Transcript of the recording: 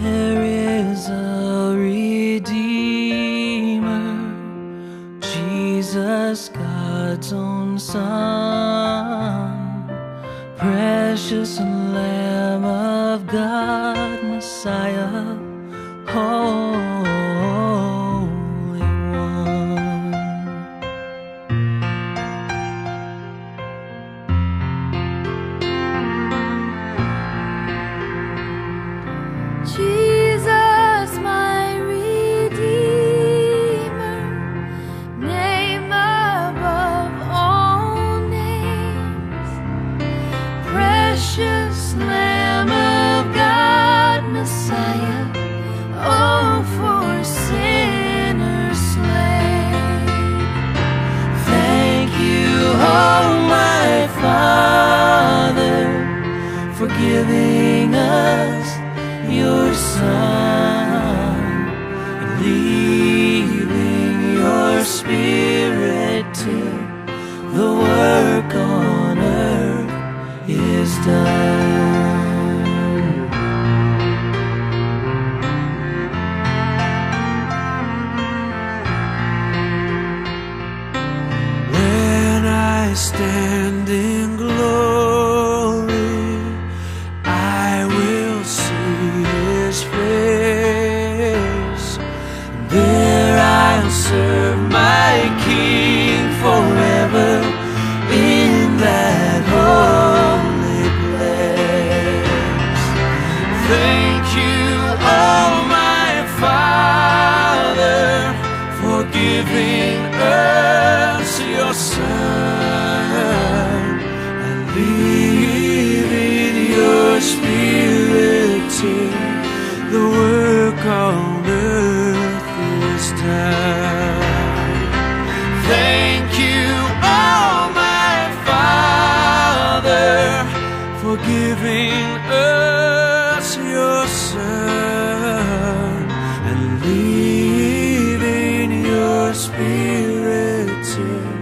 There is a Redeemer, Jesus, God's own Son, precious Lamb of God, Messiah, Holy One. Jesus, my Redeemer, name above all names, precious Lamb of God, Messiah, oh, for sinners slain. Thank you, oh my Father, for giving us your Son and leaving your Spirit till the work on earth is done. When I stand in glory, I will see His face. There I'll serve my King forever in that holy place. Thank you, oh my Father, for giving us your Son and leaving your Spirit till the work on earth is done. Thank you, oh my Father, for giving us your Son and leaving your Spirit till